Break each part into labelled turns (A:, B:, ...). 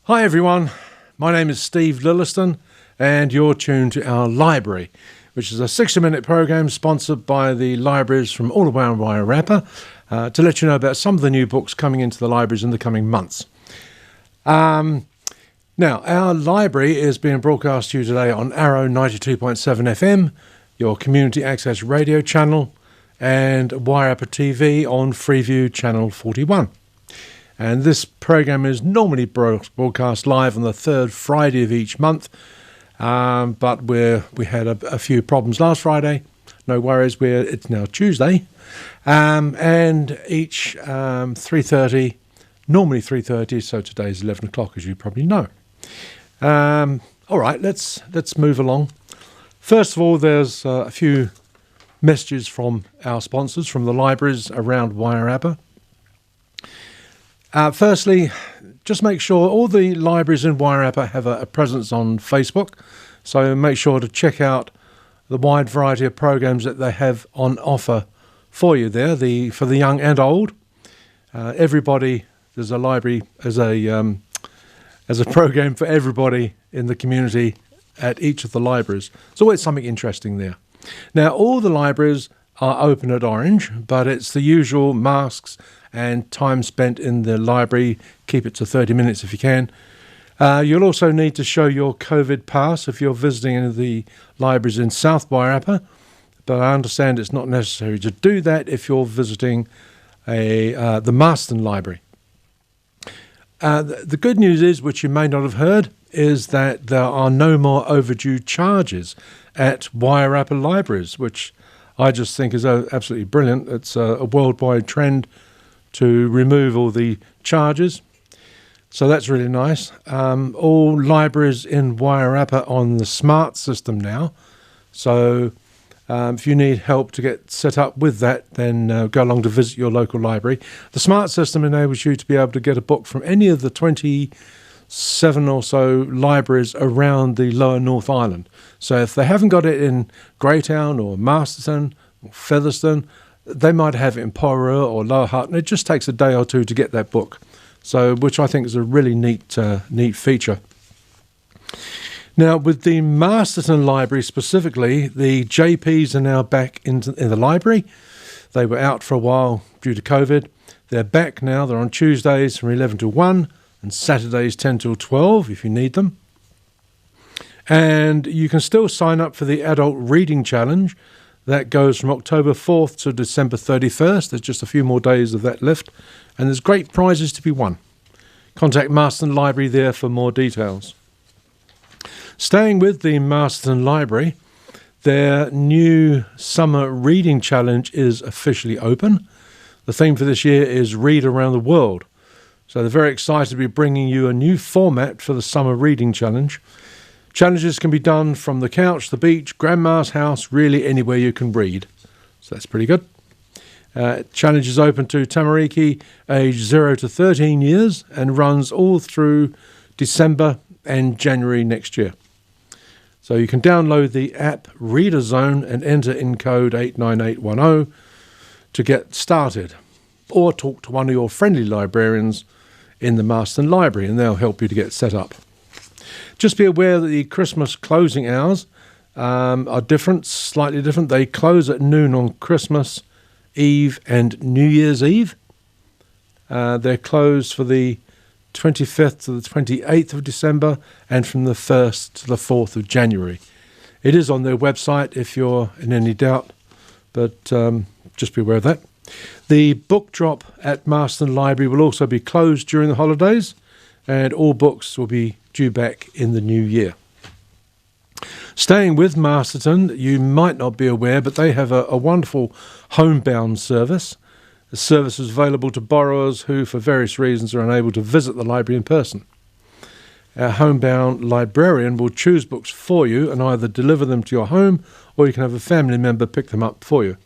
A: Hi everyone, my name is Steve Lillyston and you're tuned to our library, which is a 60-minute program sponsored by the libraries from all around Wairarapa to let you know about some of the new books coming into the libraries in the coming months. Now, our library is being broadcast to you today on Arrow 92.7 FM, your community access radio channel, and Wairarapa TV on Freeview Channel 41. And this program is normally broadcast live on the third Friday of each month, but we had a few problems last Friday. No worries, it's now Tuesday, and each 3:30, normally 3:30, so today's 11 o'clock, as you probably know. All right, let's move along. First of all, there's a few messages from our sponsors from the libraries around Wairarapa. Firstly, just make sure all the libraries in Wairarapa have a presence on Facebook, so make sure to check out the wide variety of programs that they have on offer for you there, for the young and old. Everybody, there's a library as a program for everybody in the community at each of the libraries. There's always something interesting there. Now, all the libraries are open at Orange, but it's the usual masks and time spent in the library. Keep it to 30 minutes if you can. You'll also need to show your COVID pass if you're visiting any of the libraries in South Wairarapa, but I understand it's not necessary to do that if you're visiting the Masterton Library. The good news is, which you may not have heard, is that there are no more overdue charges at Wairarapa libraries, which I just think is absolutely brilliant. It's a worldwide trend to remove all the charges, so that's really nice. All libraries in Wairarapa on the smart system now, so if you need help to get set up with that, then go along to visit your local library. The smart system enables you to be able to get a book from any of the 27 or so libraries around the lower North Island. So if they haven't got it in Greytown or Masterton or Featherston, they might have it in Porora or Lower Hutt, and it just takes a day or two to get that book. So, which I think is a really neat feature. Now, with the Masterton Library specifically, the JPs are now back in the library. They were out for a while due to COVID. They're back now. They're on Tuesdays from 11 to 1 and Saturdays 10 till 12 if you need them. And you can still sign up for the Adult Reading Challenge. That goes from October 4th to December 31st. There's just a few more days of that left. And there's great prizes to be won. Contact Masterton Library there for more details. Staying with the Masterton Library, their new Summer Reading Challenge is officially open. The theme for this year is Read Around the World. So they're very excited to be bringing you a new format for the Summer Reading Challenge. Challenges can be done from the couch, the beach, grandma's house, really anywhere you can read. So that's pretty good. Challenge is open to Tamariki, aged 0 to 13 years, and runs all through December and January next year. So you can download the app Reader Zone and enter in code 89810 to get started, or talk to one of your friendly librarians in the Masterton Library and they'll help you to get set up. Just be aware that the Christmas closing hours are different, slightly different. They close at noon on Christmas Eve and New Year's Eve. They're closed for the 25th to the 28th of December and from the 1st to the 4th of January. It is on their website if you're in any doubt, but just be aware of that. The book drop at Masterton Library will also be closed during the holidays, and all books will be due back in the new year. Staying with Masterton, you might not be aware, but they have a wonderful homebound service. The service is available to borrowers who, for various reasons, are unable to visit the library in person. Our homebound librarian will choose books for you and either deliver them to your home or you can have a family member pick them up for you.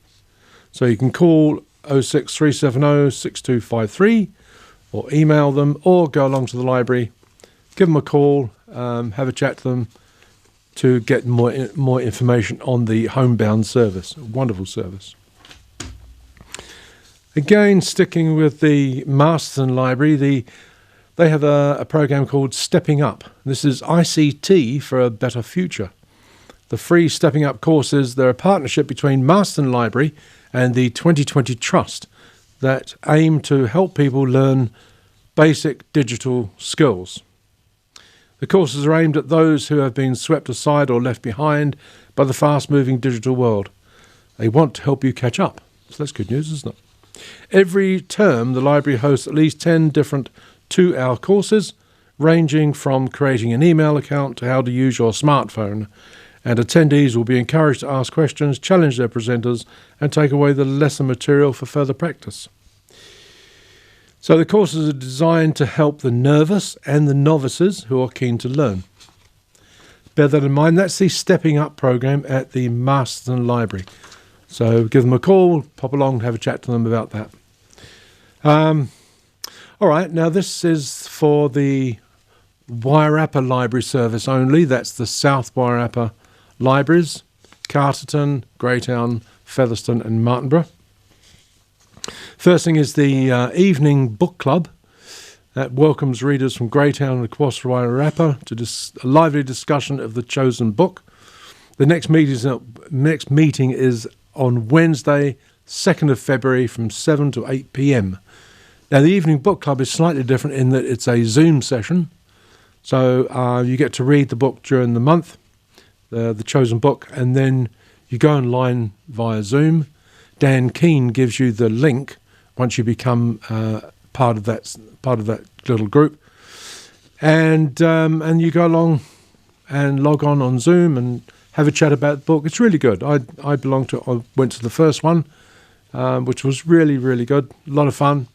A: So you can call 06370 6253 or email them or go along to the library, give them a call, have a chat to them to get more information on the homebound service. A wonderful service. Again, sticking with the Masterton Library, the They have a program called Stepping Up. This is ICT for a better future. The free Stepping Up courses, they're a partnership between Masterton Library and the 2020 Trust that aim to help people learn basic digital skills. The courses are aimed at those who have been swept aside or left behind by the fast-moving digital world. They want to help you catch up. So that's good news, isn't it? Every term, the library hosts at least 10 different 2-hour courses, ranging from creating an email account to how to use your smartphone. And attendees will be encouraged to ask questions, challenge their presenters, and take away the lesson material for further practice. So the courses are designed to help the nervous and the novices who are keen to learn. Bear that in mind. That's the Stepping Up program at the Masterton Library. So give them a call, pop along, have a chat to them about that. All right, now this is for the Wairarapa Library Service only. That's the South Wairarapa Libraries, Carterton, Greytown, Featherston and Martinborough. First thing is the Evening Book Club. That welcomes readers from Greytown and across Wairarapa to a lively discussion of the chosen book. The next meeting is on Wednesday, 2nd of February from 7 to 8 p.m. Now, the Evening Book Club is slightly different in that it's a Zoom session. So you get to read the book during the month, the chosen book, and then you go online via Zoom. Dan Keane gives you the link once you become part of that little group, and you go along and log on Zoom and have a chat about the book. It's really good. I went to the first one, which was really, really good. A lot of fun.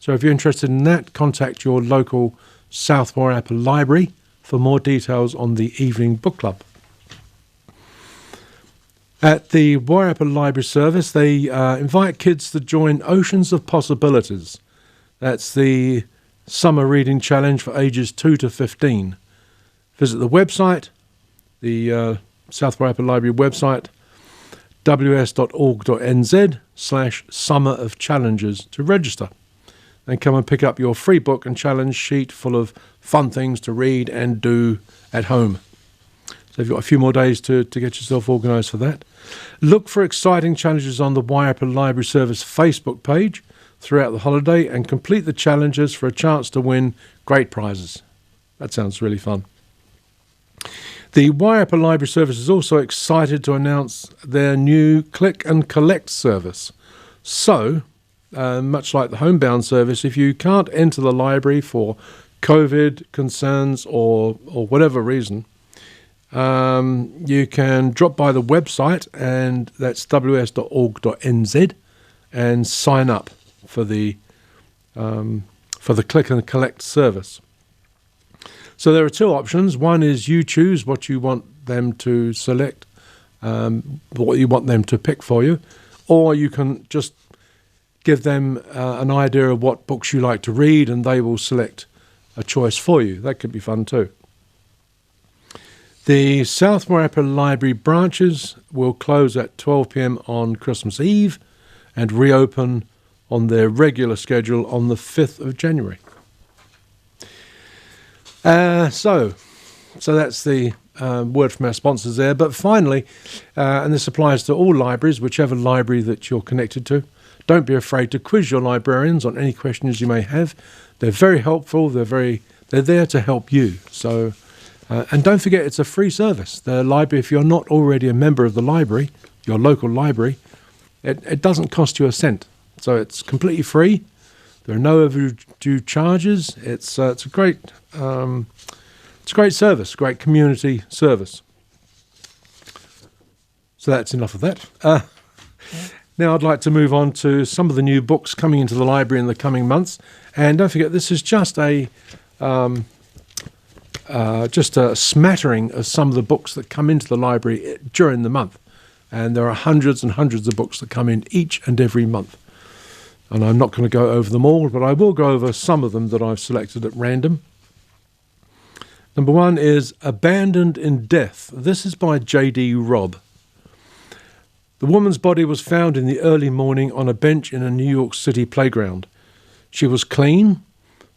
A: So if you're interested in that, contact your local South Wairarapa Library for more details on the Evening Book Club. At the Wairarapa Library Service, they invite kids to join Oceans of Possibilities. That's the Summer Reading Challenge for ages 2 to 15. Visit the website, the South Wairarapa Library website, ws.org.nz/Summer of Challenges to register. And come and pick up your free book and challenge sheet full of fun things to read and do at home. So you've got a few more days to get yourself organised for that. Look for exciting challenges on the Wairarapa Library Service Facebook page throughout the holiday and complete the challenges for a chance to win great prizes. That sounds really fun. The Wairarapa Library Service is also excited to announce their new Click and Collect service. So, much like the homebound service, if you can't enter the library for COVID concerns or whatever reason, you can drop by the website, and that's ws.org.nz, and sign up for the Click and Collect service. So there are two options. One is you choose what you want them to select, what you want them to pick for you, or you can just give them an idea of what books you like to read, and they will select a choice for you. That could be fun too. The South Wairarapa Library branches will close at 12 p.m. on Christmas Eve and reopen on their regular schedule on the 5th of January. So that's the word from our sponsors there. But finally, and this applies to all libraries, whichever library that you're connected to, don't be afraid to quiz your librarians on any questions you may have. They're very helpful. They're there to help you. So, and don't forget, it's a free service. The library, if you're not already a member of the library, your local library, it doesn't cost you a cent. So it's completely free. There are no overdue charges. It's a great service, great community service. So that's enough of that. Now I'd like to move on to some of the new books coming into the library in the coming months. And don't forget, this is just a smattering of some of the books that come into the library during the month. And there are hundreds and hundreds of books that come in each and every month. And I'm not going to go over them all, but I will go over some of them that I've selected at random. Number one is Abandoned in Death. This is by J.D. Robb. The woman's body was found in the early morning on a bench in a New York City playground. She was clean,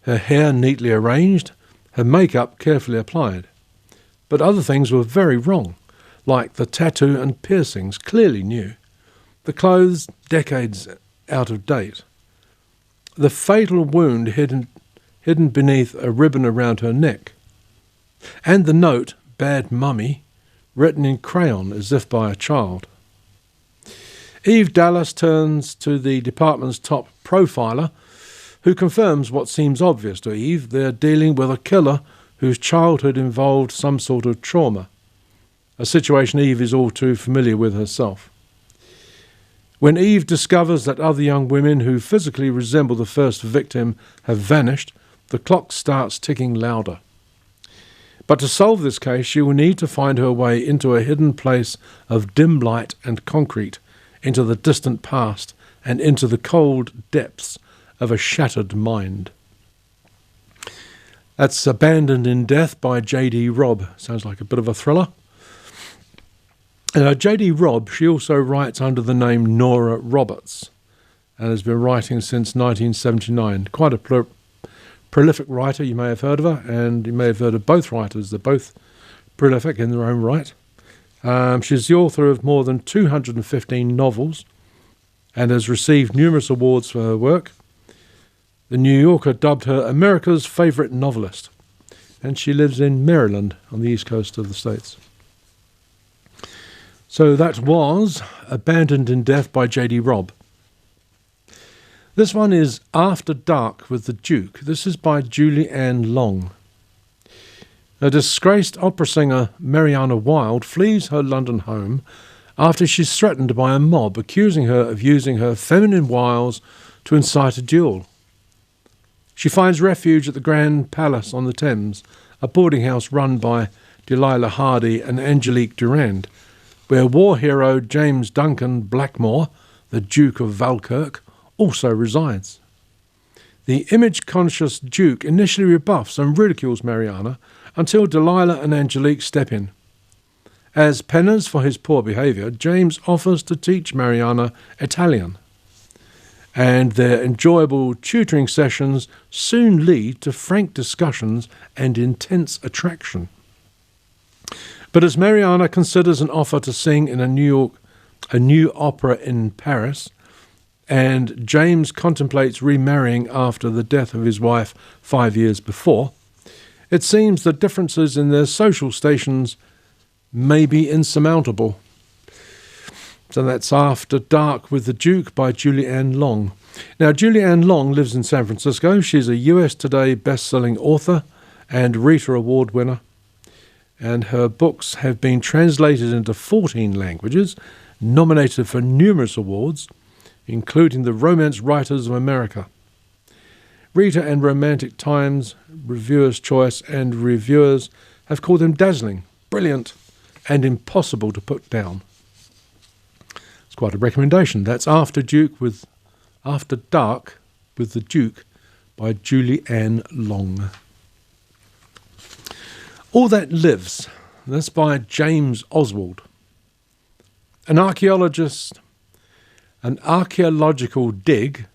A: her hair neatly arranged, her makeup carefully applied. But other things were very wrong, like the tattoo and piercings, clearly new, the clothes decades out of date, the fatal wound hidden beneath a ribbon around her neck, and the note, "Bad Mummy," written in crayon as if by a child. Eve Dallas turns to the department's top profiler, who confirms what seems obvious to Eve. They're dealing with a killer whose childhood involved some sort of trauma, a situation Eve is all too familiar with herself. When Eve discovers that other young women who physically resemble the first victim have vanished, the clock starts ticking louder. But to solve this case, she will need to find her way into a hidden place of dim light and concrete, into the distant past, and into the cold depths of a shattered mind. That's Abandoned in Death by J.D. Robb. Sounds like a bit of a thriller. J.D. Robb, she also writes under the name Nora Roberts and has been writing since 1979. Quite a prolific writer, you may have heard of her, and you may have heard of both writers. They're both prolific in their own right. She's the author of more than 215 novels and has received numerous awards for her work. The New Yorker dubbed her America's favourite novelist, and she lives in Maryland on the east coast of the States. So that was Abandoned in Death by J.D. Robb. This one is After Dark with the Duke. This is by Julie Ann Long. A disgraced opera singer, Mariana Wilde, flees her London home after she's threatened by a mob accusing her of using her feminine wiles to incite a duel. She finds refuge at the Grand Palace on the Thames, a boarding house run by Delilah Hardy and Angelique Durand, where war hero James Duncan Blackmore, the Duke of Falkirk, also resides. The image-conscious Duke initially rebuffs and ridicules Mariana until Delilah and Angelique step in. As penance for his poor behaviour, James offers to teach Mariana Italian, and their enjoyable tutoring sessions soon lead to frank discussions and intense attraction. But as Mariana considers an offer to sing in a new opera in Paris, and James contemplates remarrying after the death of his wife 5 years before, it seems the differences in their social stations may be insurmountable. So that's After Dark with the Duke by Julie Ann Long. Now, Julie Ann Long lives in San Francisco. She's a US Today best-selling author and Rita Award winner, and her books have been translated into 14 languages, nominated for numerous awards, including the Romance Writers of America, Rita and Romantic Times, Reviewer's Choice, and reviewers have called them dazzling, brilliant, and impossible to put down. It's quite a recommendation. That's After Dark with the Duke by Julie Ann Long. All That Lives, that's by James Oswald. An archaeological dig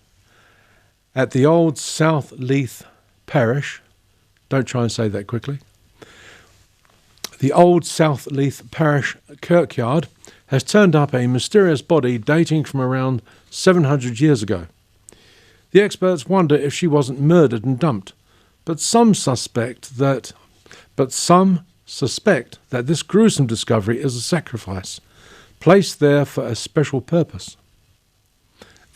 A: at the old South Leith Parish. Don't try and say that quickly. The old South Leith Parish kirkyard has turned up a mysterious body dating from around 700 years ago. The experts wonder if she wasn't murdered and dumped, but some suspect that this gruesome discovery is a sacrifice, placed there for a special purpose.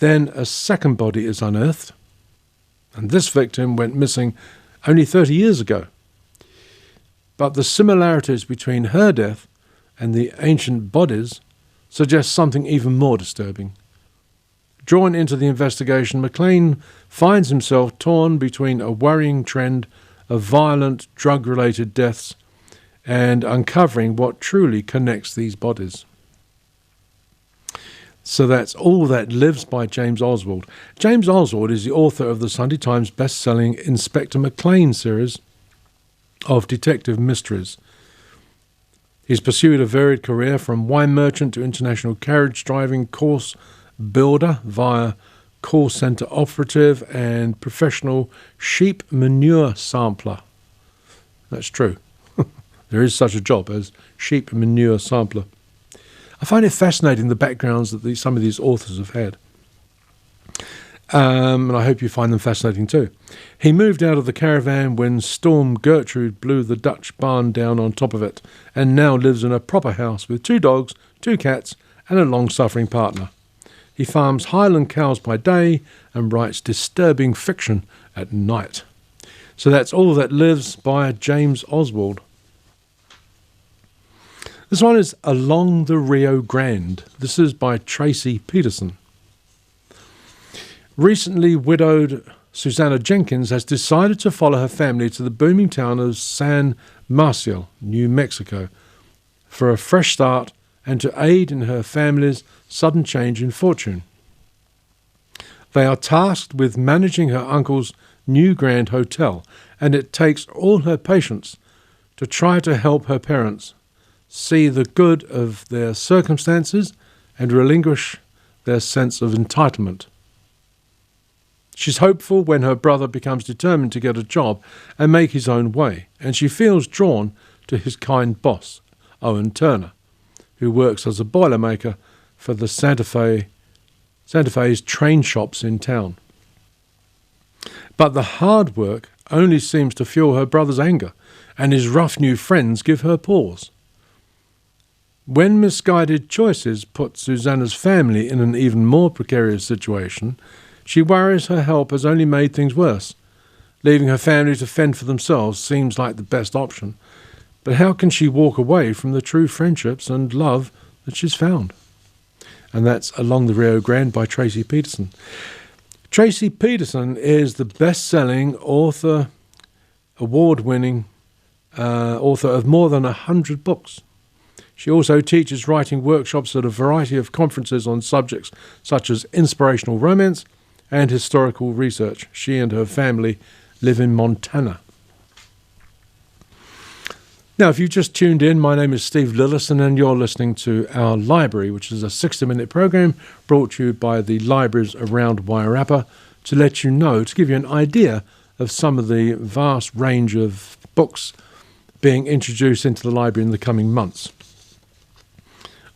A: Then a second body is unearthed, and this victim went missing only 30 years ago. But the similarities between her death and the ancient bodies suggest something even more disturbing. Drawn into the investigation, McLean finds himself torn between a worrying trend of violent drug-related deaths and uncovering what truly connects these bodies. So that's All That Lives by James Oswald. James Oswald is the author of the Sunday Times best-selling Inspector McLean series of detective mysteries. He's pursued a varied career from wine merchant to international carriage driving course builder via call centre operative and professional sheep manure sampler. That's true. There is such a job as sheep manure sampler. I find it fascinating the backgrounds that some of these authors have had. And I hope you find them fascinating too. He moved out of the caravan when Storm Gertrude blew the Dutch barn down on top of it, and now lives in a proper house with 2 dogs, 2 cats, and a long-suffering partner. He farms Highland cows by day and writes disturbing fiction at night. So that's All That Lives by James Oswald. This one is Along the Rio Grande. This is by Tracy Peterson. Recently widowed Susanna Jenkins has decided to follow her family to the booming town of San Marcial, New Mexico, for a fresh start and to aid in her family's sudden change in fortune. They are tasked with managing her uncle's new grand hotel, and it takes all her patience to try to help her parents see the good of their circumstances and relinquish their sense of entitlement. She's hopeful when her brother becomes determined to get a job and make his own way, and she feels drawn to his kind boss, Owen Turner, who works as a boilermaker for the Santa Fe's train shops in town. But the hard work only seems to fuel her brother's anger, and his rough new friends give her pause. When misguided choices put Susanna's family in an even more precarious situation, she worries her help has only made things worse. Leaving her family to fend for themselves seems like the best option, but how can she walk away from the true friendships and love that she's found? And that's Along the Rio Grande by Tracy Peterson. Tracy Peterson is the best-selling author, award-winning author of more than 100 books. She also teaches writing workshops at a variety of conferences on subjects such as inspirational romance and historical research. She and her family live in Montana. Now, if you've just tuned in, my name is Steve Lillyston, and you're listening to Our Library, which is a 60-minute program brought to you by the libraries around Wairarapa to let you know, to give you an idea of some of the vast range of books being introduced into the library in the coming months.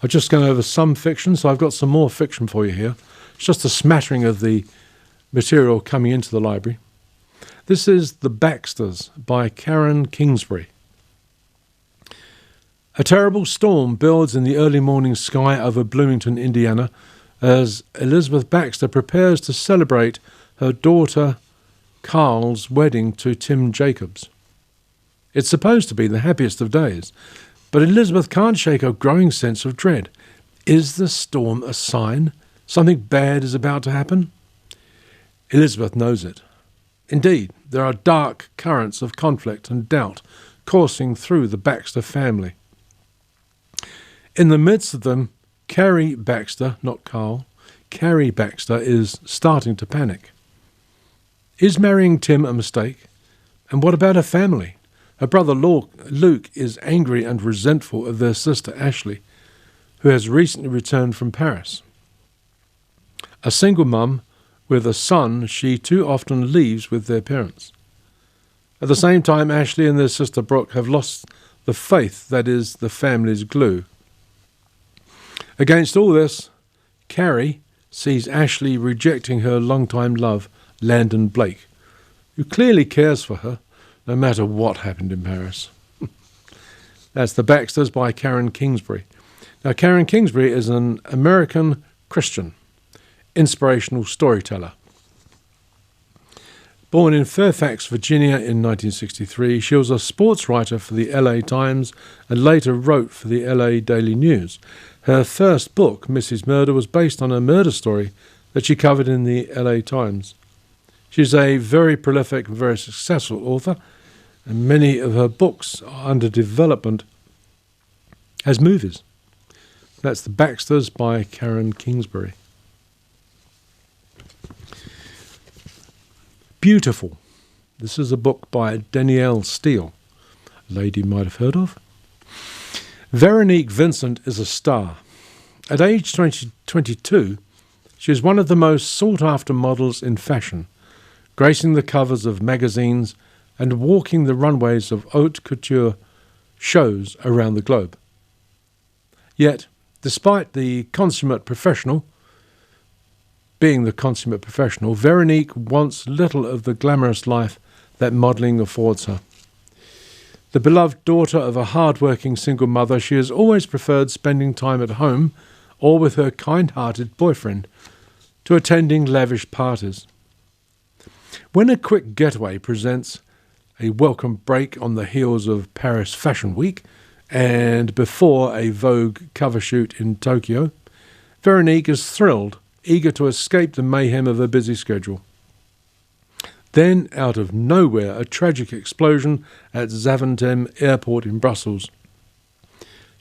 A: I've just gone over some fiction, so I've got some more fiction for you here. It's just a smattering of the material coming into the library. This is The Baxters by Karen Kingsbury. A terrible storm builds in the early morning sky over Bloomington, Indiana, as Elizabeth Baxter prepares to celebrate her daughter Carl's wedding to Tim Jacobs. It's supposed to be the happiest of days, but Elizabeth can't shake a growing sense of dread. Is the storm a sign something bad is about to happen? Elizabeth knows it. Indeed, there are dark currents of conflict and doubt coursing through the Baxter family. In the midst of them, Carrie Baxter, not Carl, Carrie Baxter is starting to panic. Is marrying Tim a mistake? And what about her family? Her brother Luke is angry and resentful of their sister Ashley, who has recently returned from Paris. A single mum with a son she too often leaves with their parents. At the same time, Ashley and their sister Brooke have lost the faith that is the family's glue. Against all this, Carrie sees Ashley rejecting her longtime love, Landon Blake, who clearly cares for her, no matter what happened in Paris. That's The Baxters by Karen Kingsbury. Now, Karen Kingsbury is an American Christian, inspirational storyteller. Born in Fairfax, Virginia in 1963, she was a sports writer for the LA Times and later wrote for the LA Daily News. Her first book, Mrs. Murder, was based on a murder story that she covered in the LA Times. She's a very prolific and very successful author, and many of her books are under development as movies. That's The Baxters by Karen Kingsbury. Beautiful. This is a book by Danielle Steele, a lady you might have heard of. Veronique Vincent is a star. At age 22, She is one of the most sought-after models in fashion, gracing the covers of magazines and walking the runways of haute couture shows around the globe. Yet, despite being the consummate professional, Veronique wants little of the glamorous life that modelling affords her. The beloved daughter of a hard-working single mother, she has always preferred spending time at home or with her kind-hearted boyfriend to attending lavish parties. When a quick getaway presents a welcome break on the heels of Paris Fashion Week and before a Vogue cover shoot in Tokyo, Veronique is thrilled, eager to escape the mayhem of a busy schedule. Then, out of nowhere, a tragic explosion at Zaventem Airport in Brussels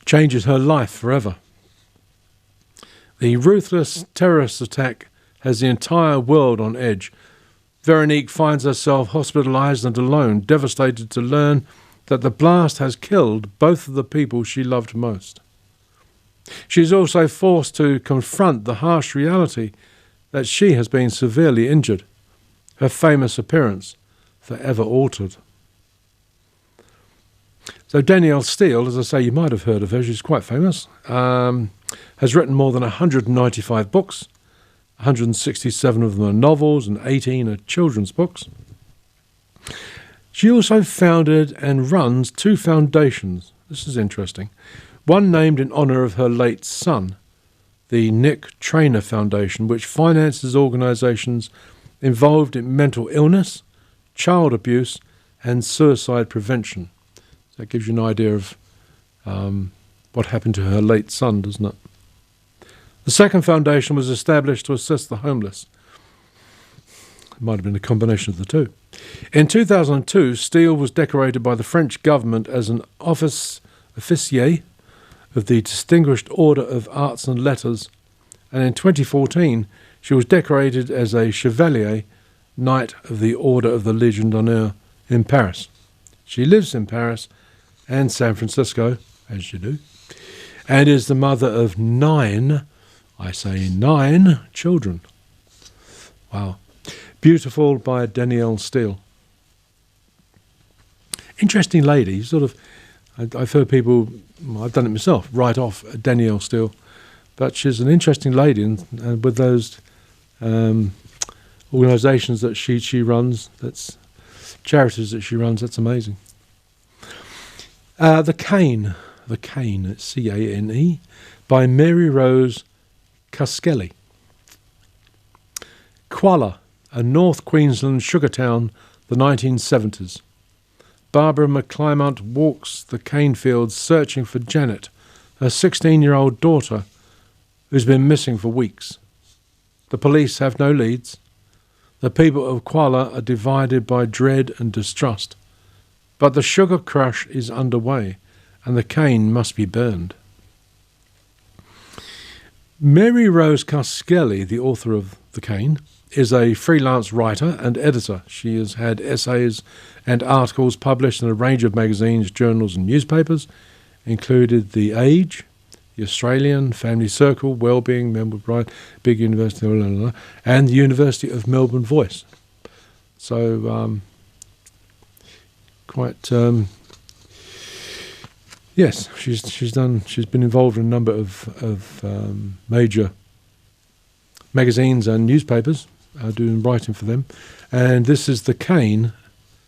A: changes her life forever. The ruthless terrorist attack has the entire world on edge. Veronique finds herself hospitalised and alone, devastated to learn that the blast has killed both of the people she loved most. She is also forced to confront the harsh reality that she has been severely injured, her famous appearance forever altered. So Danielle Steele, as I say, you might have heard of her, she's quite famous, has written more than 195 books, 167 of them are novels and 18 are children's books. She also founded and runs 2 foundations. This is interesting. One named in honour of her late son, the Nick Trainer Foundation, which finances organisations involved in mental illness, child abuse and suicide prevention. That gives you an idea of what happened to her late son, doesn't it? The second foundation was established to assist the homeless. It might have been a combination of the two. In 2002, Steele was decorated by the French government as an officier of the Distinguished Order of Arts and Letters, and in 2014 she was decorated as a Chevalier Knight of the Order of the Légion d'Honneur in Paris. She lives in Paris and San Francisco, as you do, and is the mother of 9 children. Wow. Beautiful by Danielle Steele. Interesting lady, I've heard people, I've done it myself, write off Danielle Steele, but she's an interesting lady, and with those organisations that she runs, that's charities that she runs, that's amazing. The Cane, it's C-A-N-E, by Mary Rose Caskelly. Kuala, a North Queensland sugar town, the 1970s. Barbara McClymont walks the cane fields searching for Janet, her 16-year-old daughter, who's been missing for weeks. The police have no leads. The people of Kuala are divided by dread and distrust. But the sugar crush is underway, and the cane must be burned. Mary Rose Caskelly, the author of The Cane, is a freelance writer and editor. She has had essays and articles published in a range of magazines, journals and newspapers, included The Age, The Australian, Family Circle, Wellbeing, Melbourne Bride, Big University, and the University of Melbourne Voice. So, yes, she's been involved in a number of major magazines and newspapers, doing writing for them. And this is The Cane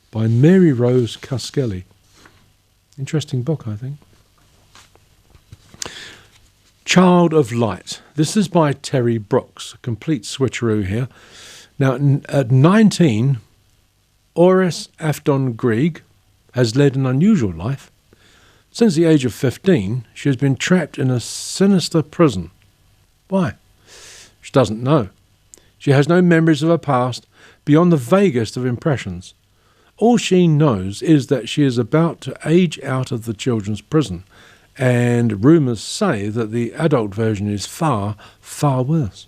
A: by Mary Rose Caskelly. Interesting book, I think. Child of Light. This is by Terry Brooks. A complete switcheroo here. Now, at 19, Oris Afton Grieg has led an unusual life. Since the age of 15, she has been trapped in a sinister prison. Why? She doesn't know. She has no memories of her past beyond the vaguest of impressions. All she knows is that she is about to age out of the children's prison, and rumours say that the adult version is far, far worse.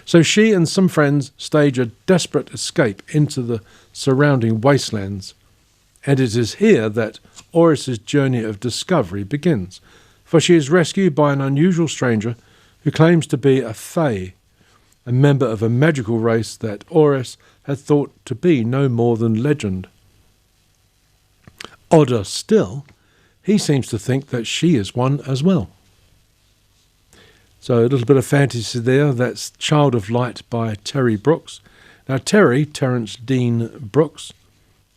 A: So she and some friends stage a desperate escape into the surrounding wastelands, and it is here that Oris's journey of discovery begins, for she is rescued by an unusual stranger who claims to be a fae a member of a magical race that Ores had thought to be no more than legend. Odder still, he seems to think that she is one as well. So a little bit of fantasy there. That's Child of Light by Terry Brooks. Now Terence Dean Brooks,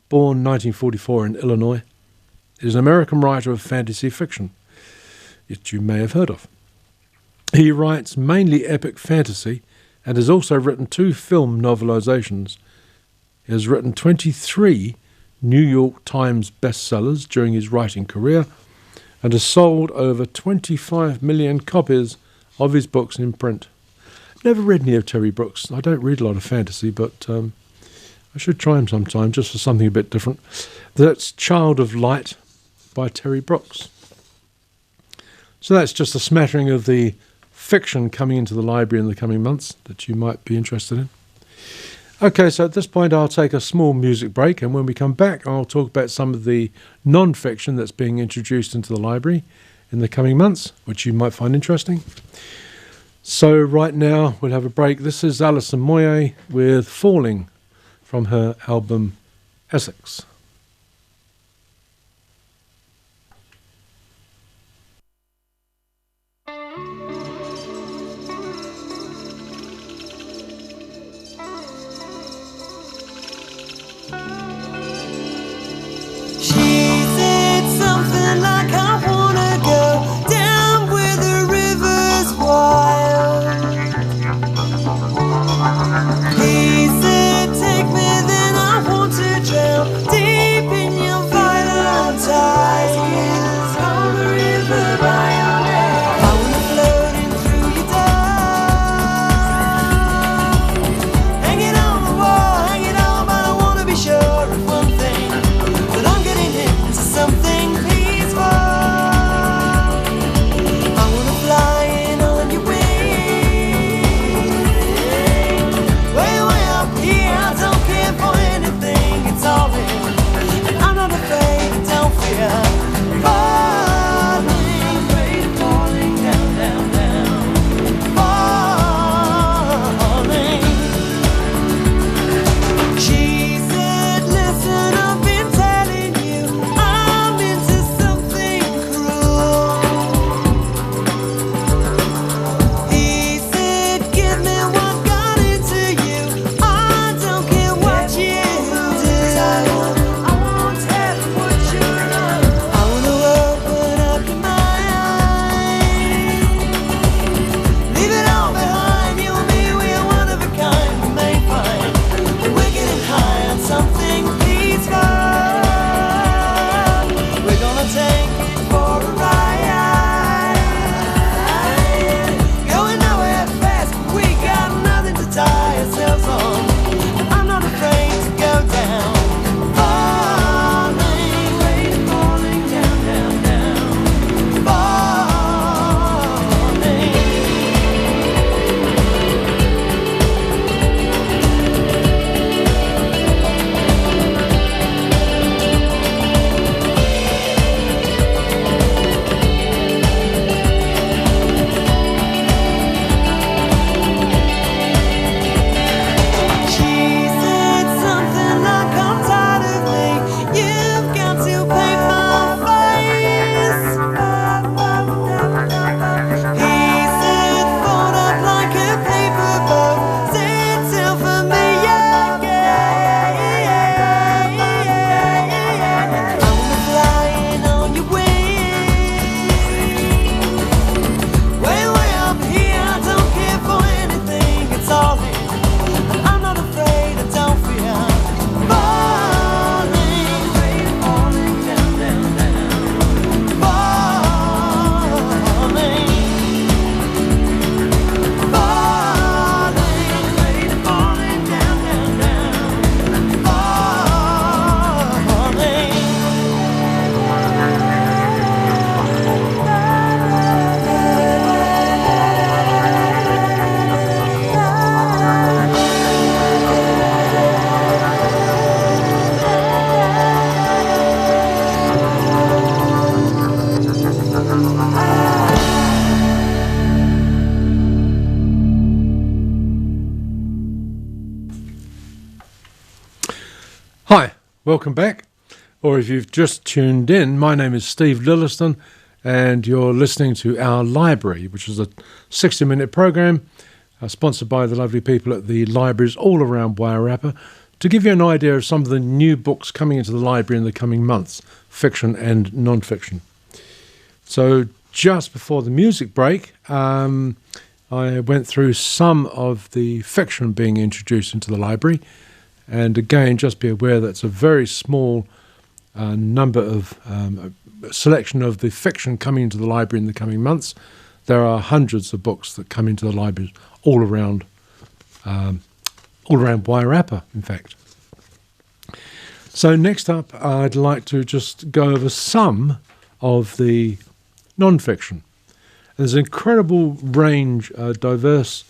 A: born 1944 in Illinois, is an American writer of fantasy fiction, that you may have heard of. He writes mainly epic fantasy and has also written 2 film novelizations. He has written 23 New York Times bestsellers during his writing career and has sold over 25 million copies of his books in print. Never read any of Terry Brooks. I don't read a lot of fantasy, but I should try him sometime just for something a bit different. That's Child of Light by Terry Brooks. So that's just a smattering of the fiction coming into the library in the coming months that you might be interested in. Okay, so at this point I'll take a small music break, and when we come back I'll talk about some of the non-fiction that's being introduced into the library in the coming months, which you might find interesting. So right now we'll have a break. This is Alison Moyet with Falling from her album Essex.
B: I wanna float in
A: Hi, welcome back. Or if you've just tuned in, my name is Steve Lillyston and you're listening to Our Library, which is a 60-minute program sponsored by the lovely people at the libraries all around Wairarapa to give you an idea of some of the new books coming into the library in the coming months, fiction and non-fiction. So just before the music break, I went through some of the fiction being introduced into the library. And again, just be aware that it's a very small number of selection of the fiction coming into the library in the coming months. There are hundreds of books that come into the library all around Wairarapa, in fact. So next up, I'd like to just go over some of the non-fiction. There's an incredible range, diverse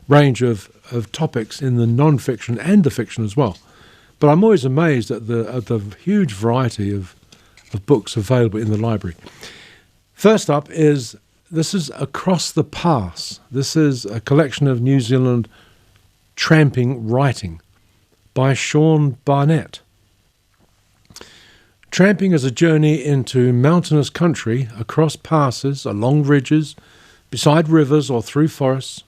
A: range of topics in the non-fiction and the fiction as well. But I'm always amazed at the huge variety of books available in the library. First up this is Across the Pass. This is a collection of New Zealand tramping writing by Sean Barnett. Tramping is a journey into mountainous country, across passes, along ridges, beside rivers or through forests.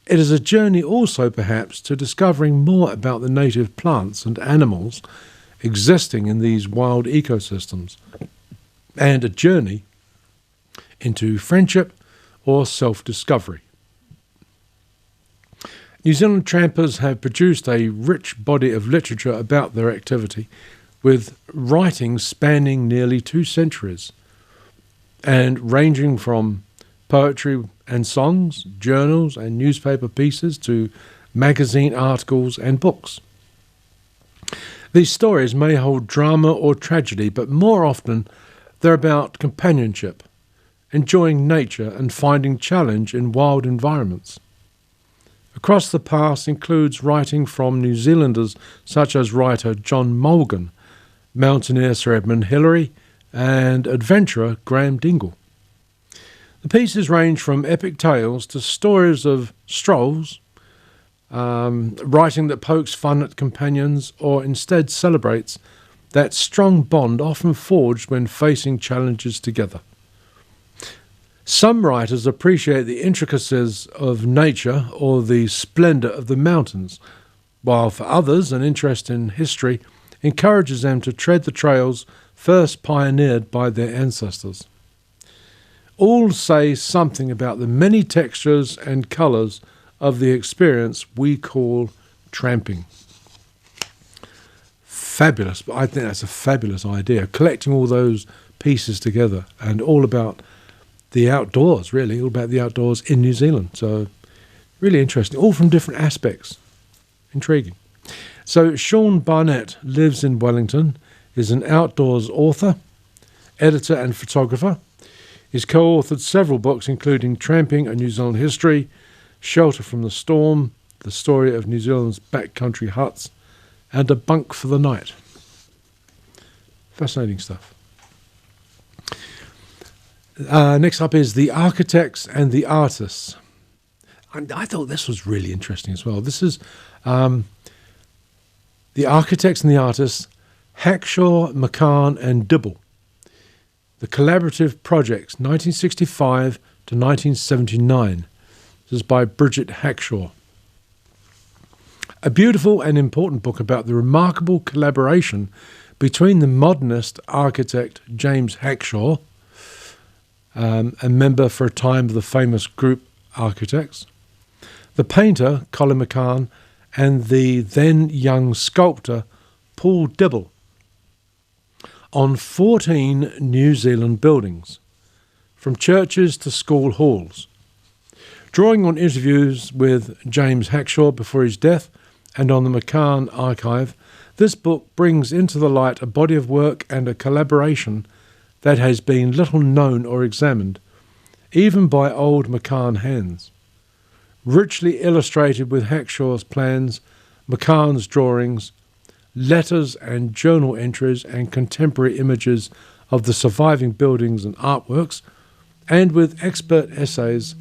A: It is a journey also, perhaps, to discovering more about the native plants and animals existing in these wild ecosystems, and a journey into friendship or self-discovery. New Zealand trampers have produced a rich body of literature about their activity, with writings spanning nearly 2 centuries, and ranging from poetry and songs, journals and newspaper pieces to magazine articles and books. These stories may hold drama or tragedy, but more often they're about companionship, enjoying nature and finding challenge in wild environments. Across the Pass includes writing from New Zealanders such as writer John Mulgan, mountaineer Sir Edmund Hillary, and adventurer Graham Dingle. The pieces range from epic tales to stories of strolls, writing that pokes fun at companions or instead celebrates that strong bond often forged when facing challenges together. Some writers appreciate the intricacies of nature or the splendour of the mountains, while for others an interest in history encourages them to tread the trails first pioneered by their ancestors. All say something about the many textures and colours of the experience we call tramping. Fabulous. I think that's a fabulous idea, collecting all those pieces together and all about the outdoors, really, all about the outdoors in New Zealand. So really interesting, all from different aspects. Intriguing. So Sean Barnett lives in Wellington, is an outdoors author, editor and photographer. He's co-authored several books including Tramping, A New Zealand History, Shelter from the Storm, The Story of New Zealand's Backcountry Huts, and A Bunk for the Night. Fascinating stuff. Next up is The Architects and the Artists. I thought this was really interesting as well. This is The Architects and the Artists, Hackshaw, McCann and Dibble. The Collaborative Projects, 1965 to 1979. This is by Bridget Hackshaw. A beautiful and important book about the remarkable collaboration between the modernist architect James Hackshaw, a member for a time of the famous group Architects, the painter Colin McCann, and the then young sculptor Paul Dibble, on 14 New Zealand buildings, from churches to school halls. Drawing on interviews with James Hackshaw before his death and on the McCann archive, this book brings into the light a body of work and a collaboration that has been little known or examined, even by old McCann hands. Richly illustrated with Hackshaw's plans, McCann's drawings, letters and journal entries and contemporary images of the surviving buildings and artworks, and with expert essays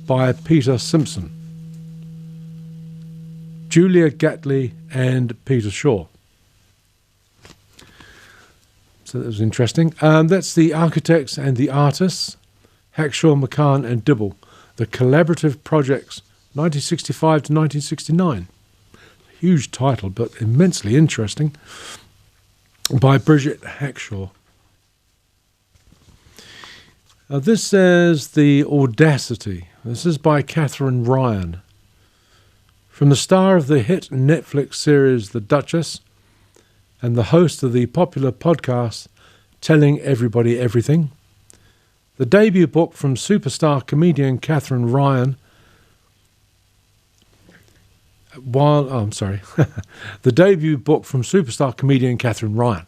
A: by Peter Simpson. Julia Gatley and Peter Shaw. So that was interesting. That's The Architects and the Artists, Hackshaw, McCann and Dibble, the collaborative projects 1965 to 1969. Huge title, but immensely interesting, by Bridget Hackshaw. This is The Audacity. This is by Catherine Ryan. From the star of the hit Netflix series The Duchess and the host of the popular podcast Telling Everybody Everything, the debut book from superstar comedian Catherine Ryan, the debut book from superstar comedian Catherine Ryan.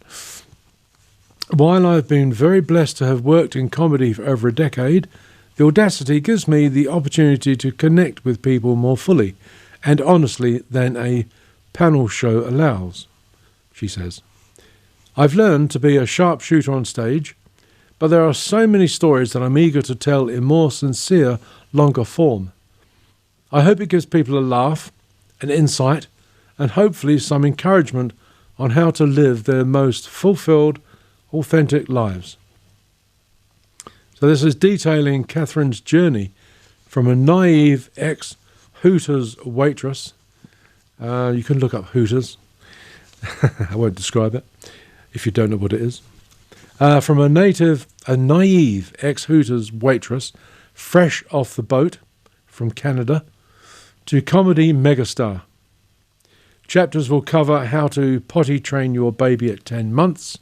A: While I've been very blessed to have worked in comedy for over a decade, The Audacity gives me the opportunity to connect with people more fully and honestly than a panel show allows, she says. I've learned to be a sharpshooter on stage, but there are so many stories that I'm eager to tell in more sincere, longer form. I hope it gives people a laugh, an insight, and hopefully some encouragement on how to live their most fulfilled, authentic lives. So this is detailing Catherine's journey from a naive ex-Hooters waitress. You can look up Hooters. I won't describe it if you don't know what it is. From a naive ex-Hooters waitress, fresh off the boat from Canada, to comedy megastar. Chapters will cover how to potty train your baby at 10 months,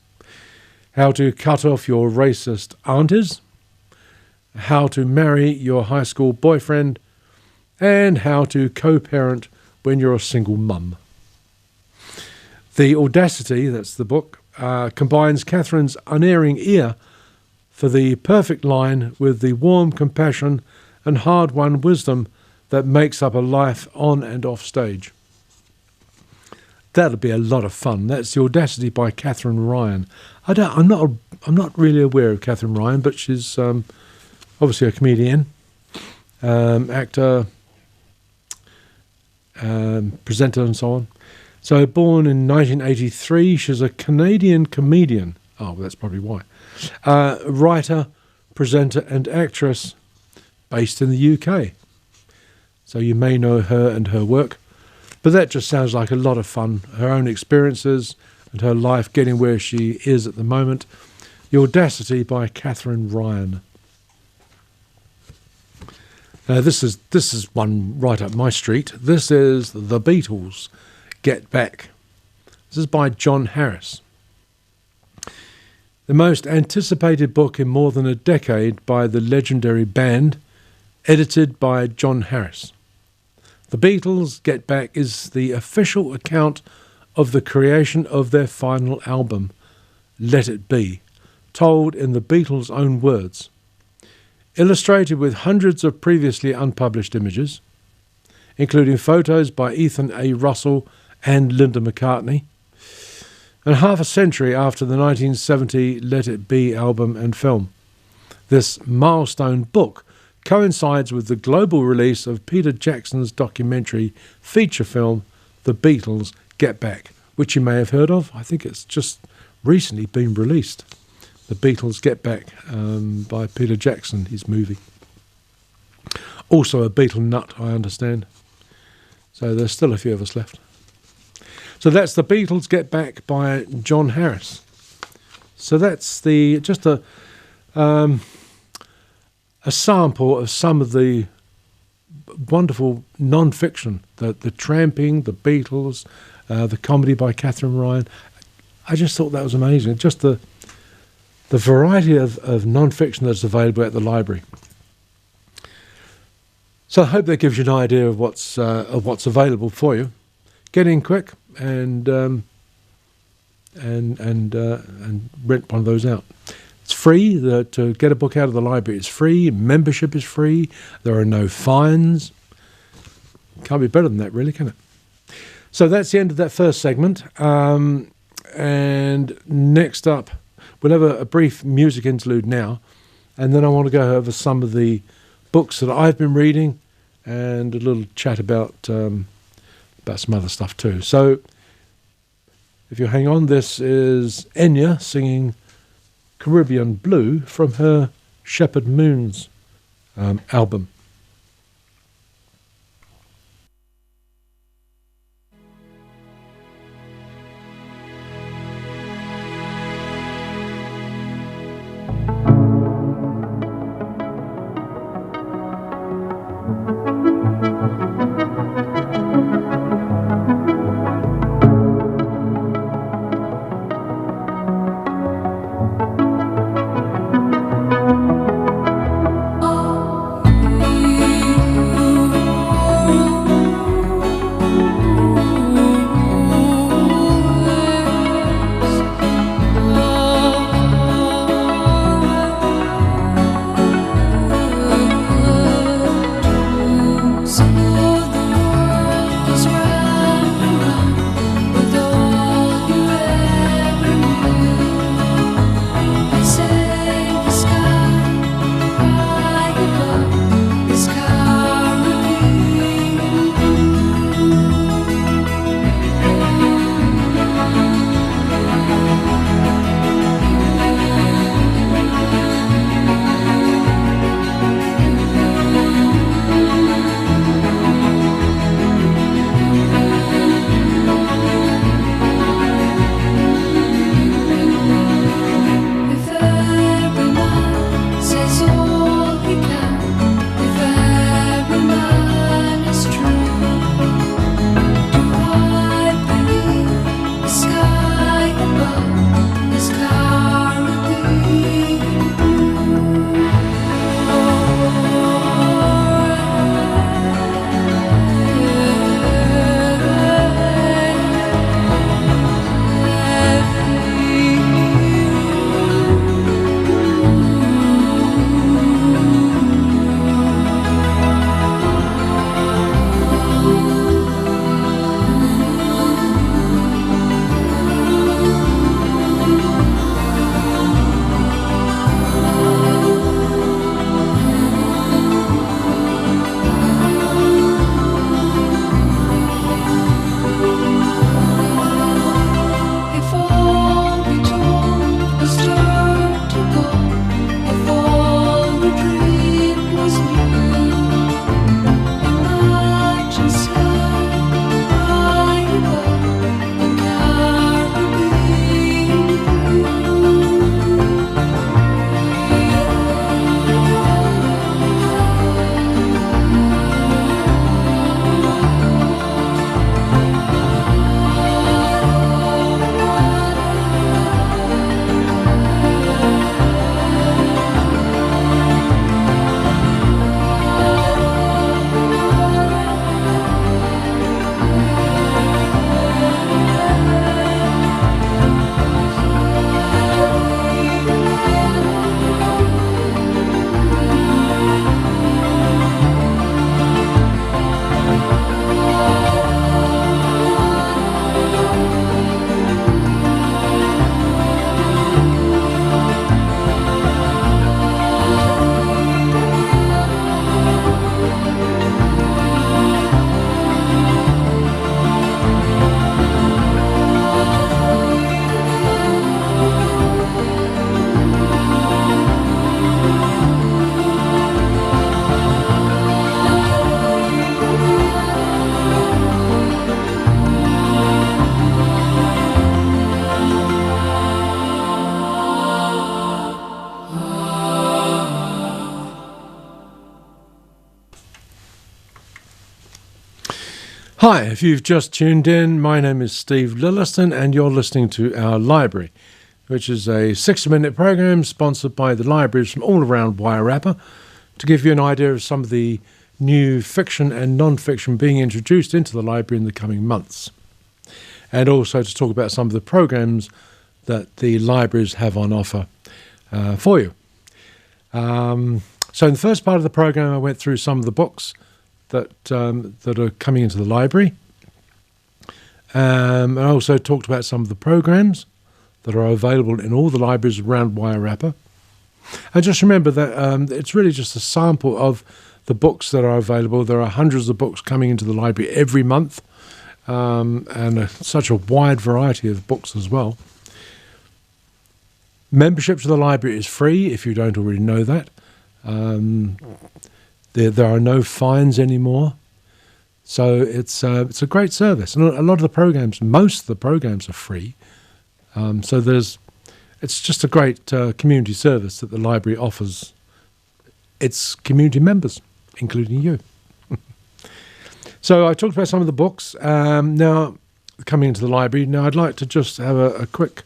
A: how to cut off your racist aunties, how to marry your high school boyfriend, and how to co-parent when you're a single mum. The Audacity, that's the book, combines Catherine's unerring ear for the perfect line with the warm compassion and hard-won wisdom that makes up a life on and off stage. That'll be a lot of fun. That's The Audacity by Catherine Ryan. I'm not really aware of Catherine Ryan, but she's obviously a comedian, actor, presenter, and so on. So born in 1983, she's a Canadian comedian. Oh, well, that's probably why. Writer, presenter, and actress based in the UK. So you may know her and her work. But that just sounds like a lot of fun. Her own experiences and her life getting where she is at the moment. The Audacity by Catherine Ryan. This is one right up my street. This is The Beatles Get Back. This is by John Harris. The most anticipated book in more than a decade by the legendary band, edited by John Harris. The Beatles Get Back is the official account of the creation of their final album, Let It Be, told in the Beatles' own words. Illustrated with hundreds of previously unpublished images, including photos by Ethan A. Russell and Linda McCartney, and half a century after the 1970 Let It Be album and film. This milestone book coincides with the global release of Peter Jackson's documentary feature film, The Beatles Get Back, which you may have heard of. I think it's just recently been released. The Beatles Get Back by Peter Jackson, his movie. Also a Beatle nut, I understand. So there's still a few of us left. So that's The Beatles Get Back by John Harris. So that's just a sample of some of the wonderful non-fiction, the Tramping, the Beatles, the comedy by Catherine Ryan. I just thought that was amazing. Just the variety of non-fiction that's available at the library. So I hope that gives you an idea of what's available for you. Get in quick and rent one of those out. It's free. To get a book out of the library is free. Membership is free. There are no fines. Can't be better than that, really, can it? So that's the end of that first segment. And next up, we'll have a brief music interlude now, and then I want to go over some of the books that I've been reading and a little chat about about some other stuff too. So if you hang on, this is Enya singing Caribbean Blue from her Shepherd Moons album. Hi, if you've just tuned in, my name is Steve Lillyston and you're listening to Our Library, which is a 60-minute program sponsored by the libraries from all around Wairarapa to give you an idea of some of the new fiction and non-fiction being introduced into the library in the coming months, and also to talk about some of the programs that the libraries have on offer for you. So in the first part of the program, I went through some of the books that are coming into the library. I also talked about some of the programs that are available in all the libraries around Wairarapa. And just remember that it's really just a sample of the books that are available. There are hundreds of books coming into the library every month, and such a wide variety of books as well. Membership to the library is free if you don't already know that. There are no fines anymore. So it's a great service. And a lot of the programs, most of the programs are free. So it's just a great community service that the library offers its community members, including you. So I talked about some of the books. Now, coming into the library, now I'd like to just have a quick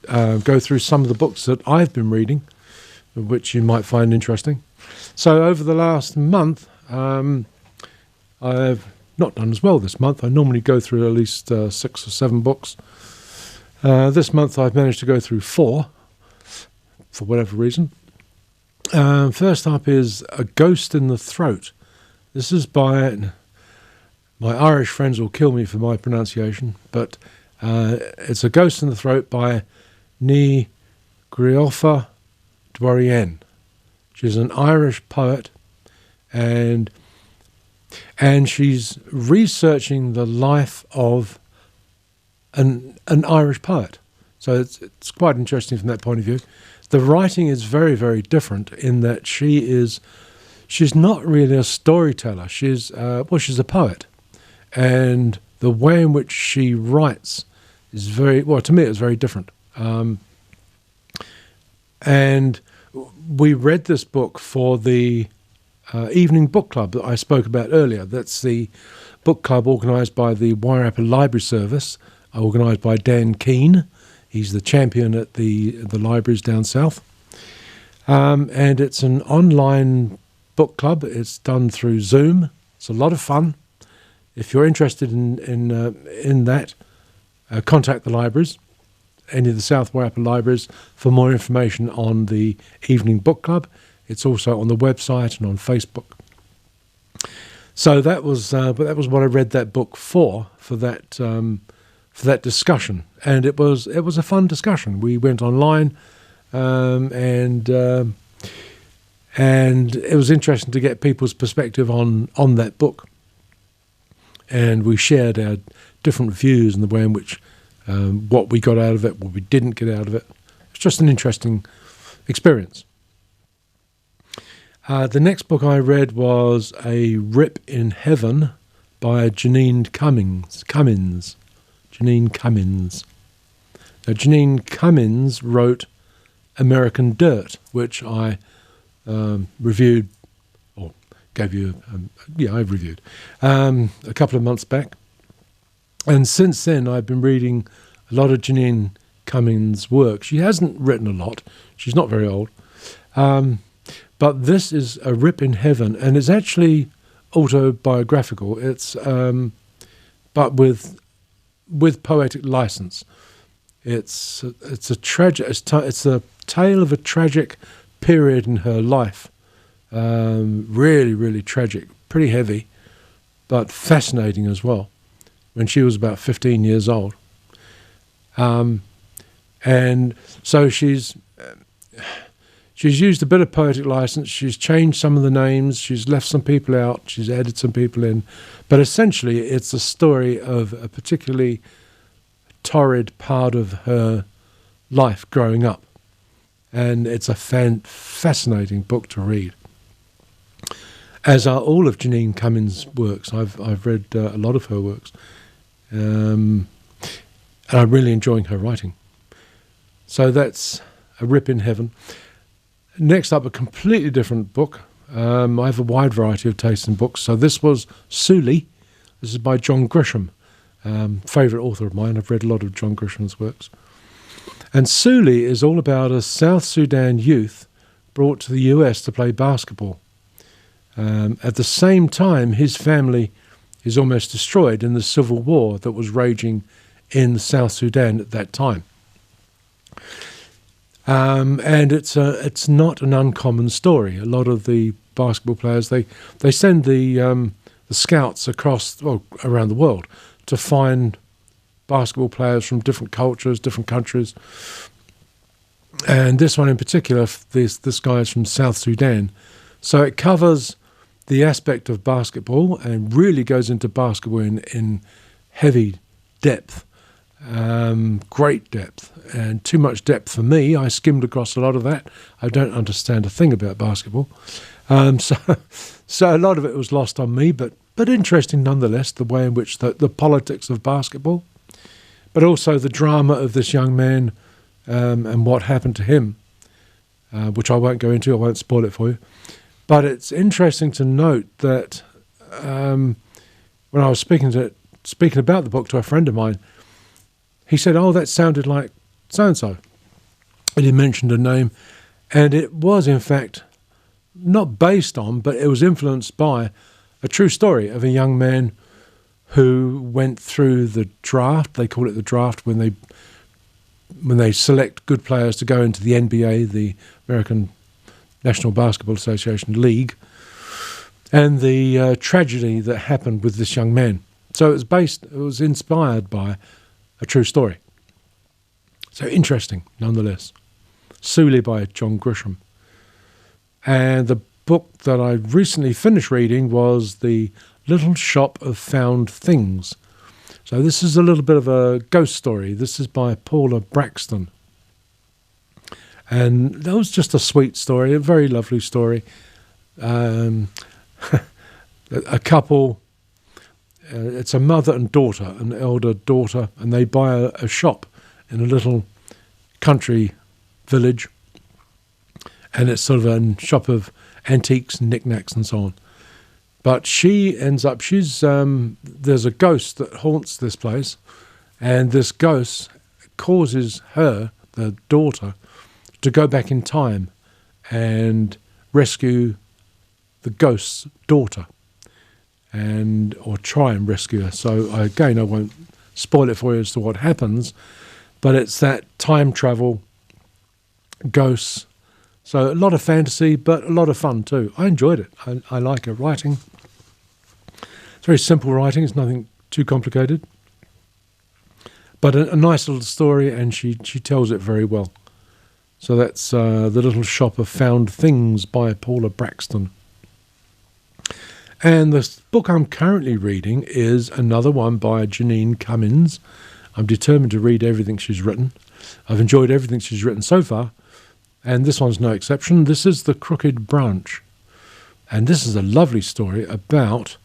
A: go through some of the books that I've been reading, which you might find interesting. So over the last month, I've not done as well this month. I normally go through at least 6 or 7 books. This month I've managed to go through 4, for whatever reason. First up is A Ghost in the Throat. This is by... My Irish friends will kill me for my pronunciation, but it's A Ghost in the Throat by Ní Griolfa Dwarian. She's an Irish poet, and she's researching the life of an Irish poet. So it's quite interesting from that point of view. The writing is very, very different in that she's not really a storyteller. She's a poet. And the way in which she writes is to me, it's very different. And we read this book for the evening book club that I spoke about earlier. That's the book club organised by the Wairarapa Library Service, organised by Dan Keane. He's the champion at the libraries down south. And it's an online book club. It's done through Zoom. It's a lot of fun. If you're interested in that, contact the libraries, any of the South Wairarapa libraries, for more information on the evening book club. It's also on the website and on Facebook. So that was what I read that book for that discussion, and it was a fun discussion. We went online, and it was interesting to get people's perspective on that book. And we shared our different views and the way in which what we got out of it, what we didn't get out of it. It's just an interesting experience. The next book I read was A Rip in Heaven by Janine Cummins. Janine Cummins. Now, Janine Cummins wrote American Dirt, which I reviewed, or gave you, I reviewed a couple of months back. And since then, I've been reading a lot of Janine Cummins' work. She hasn't written a lot. She's not very old. But this is A Rip in Heaven, and it's actually autobiographical. It's but with poetic license. It's a tale of a tragic period in her life. Really, really tragic, pretty heavy, but fascinating as well. When she was about 15 years old, and so she's used a bit of poetic license. She's changed some of the names. She's left some people out. She's added some people in. But essentially, it's a story of a particularly torrid part of her life growing up. And it's a fascinating book to read. As are all of Janine Cummins' works. I've read a lot of her works. And I'm really enjoying her writing. So that's A Rip in Heaven. Next up, a completely different book. I have a wide variety of tastes in books. So this was Suli. This is by John Grisham, favourite author of mine. I've read a lot of John Grisham's works. And Suli is all about a South Sudan youth brought to the US to play basketball. At the same time, his family is almost destroyed in the civil war that was raging in South Sudan at that time. And it's not an uncommon story. A lot of the basketball players, they send the scouts around the world to find basketball players from different cultures, different countries. And this one in particular, this guy is from South Sudan. So it covers the aspect of basketball and really goes into basketball in heavy depth, great depth, and too much depth for me. I skimmed across a lot of that. I don't understand a thing about basketball. So a lot of it was lost on me, but interesting nonetheless, the way in which the politics of basketball, but also the drama of this young man and what happened to him, which I won't go into. I won't spoil it for you. But it's interesting to note that when I was speaking about the book to a friend of mine, he said, "Oh, that sounded like so-and-so." And he mentioned a name, and it was, in fact, not based on, but it was influenced by a true story of a young man who went through the draft. They call it the draft when they select good players to go into the NBA, the American National Basketball Association League, and the tragedy that happened with this young man. So it was inspired by a true story. So interesting, nonetheless. Suli by John Grisham. And the book that I recently finished reading was The Little Shop of Found Things. So this is a little bit of a ghost story. This is by Paula Braxton. And that was just a sweet story, a very lovely story. A couple, it's a mother and daughter, an elder daughter, and they buy a shop in a little country village. And it's sort of a shop of antiques and knickknacks and so on. But she ends up, there's a ghost that haunts this place, and this ghost causes her, the daughter, to go back in time and rescue the ghost's daughter, or try and rescue her. So again, I won't spoil it for you as to what happens, but it's that time travel, ghosts. So a lot of fantasy, but a lot of fun too. I enjoyed it. I like her writing. It's very simple writing. It's nothing too complicated. But a nice little story, and she tells it very well. So that's The Little Shop of Found Things by Paula Braxton. And the book I'm currently reading is another one by Janine Cummins. I'm determined to read everything she's written. I've enjoyed everything she's written so far, and this one's no exception. This is The Crooked Branch. And this is a lovely story about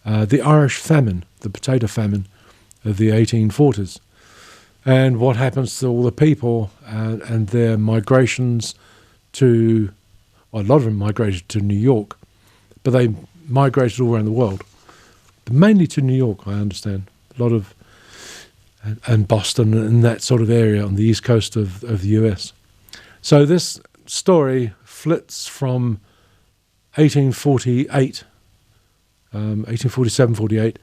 A: the Irish famine, the potato famine of the 1840s, and what happens to all the people and their migrations to, well, a lot of them migrated to New York, but they migrated all around the world, but mainly to New York, I understand. A lot of, and Boston and that sort of area on the east coast of the US. So this story flits from 1848, 1847-48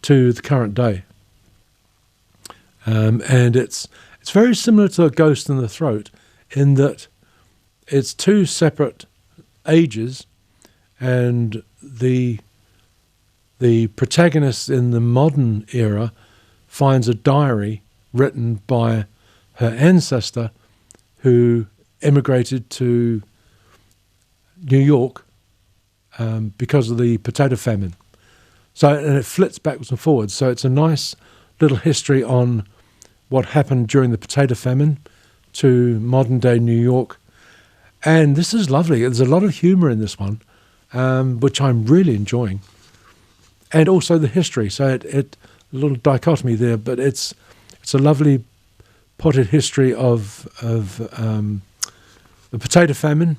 A: to the current day. And it's very similar to A Ghost in the Throat in that it's two separate ages, and the protagonist in the modern era finds a diary written by her ancestor who emigrated to New York because of the potato famine. So, and it flits backwards and forwards. So it's a nice little history on what happened during the potato famine to modern day New York. And this is lovely. There's a lot of humour in this one, which I'm really enjoying. And also the history. So it a little dichotomy there, but it's a lovely potted history of the potato famine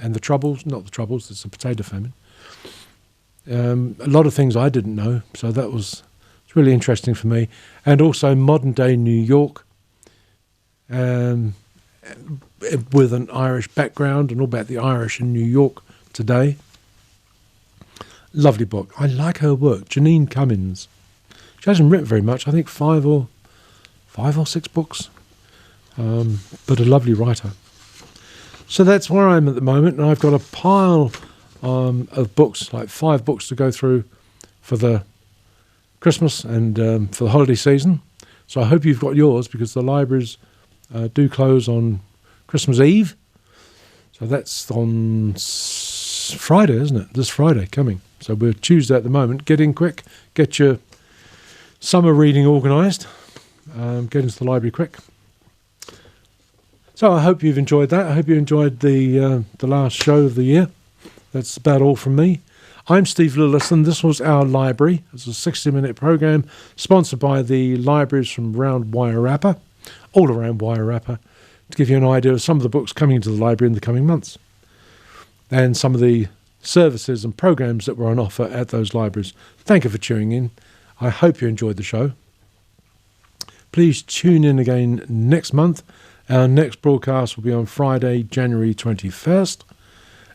A: and the troubles. Not the troubles, it's a potato famine. A lot of things I didn't know, so it's really interesting for me. And also modern day New York, with an Irish background and all about the Irish in New York today. Lovely book. I like her work. Janine Cummins. She hasn't written very much. I think five or 6 books, but a lovely writer. So that's where I am at the moment, and I've got a pile of books, like 5 books to go through for the Christmas and for the holiday season. So I hope you've got yours, because the libraries do close on Christmas Eve. So that's on Friday, isn't it? This Friday coming. So we're Tuesday at the moment. Get in quick, get your summer reading organised. Get into the library quick. So I hope you've enjoyed that. I hope you enjoyed the last show of the year. That's about all from me. I'm Steve Lillyston. This was Our Library. It's a 60-minute program sponsored by the libraries from around Wairarapa, all around Wairarapa, to give you an idea of some of the books coming into the library in the coming months and some of the services and programs that were on offer at those libraries. Thank you for tuning in. I hope you enjoyed the show. Please tune in again next month. Our next broadcast will be on Friday, January 21st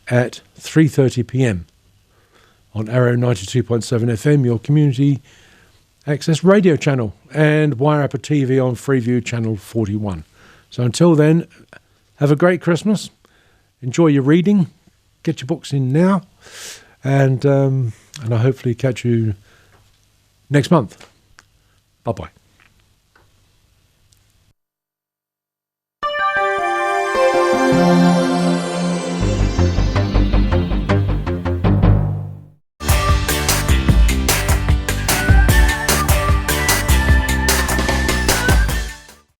A: at 3:30 p.m. on Arrow 92.7 FM, your community access radio channel, and Wairarapa TV on Freeview channel 41. So until then, have a great Christmas. Enjoy your reading. Get your books in now. And I'll hopefully catch you next month. Bye-bye.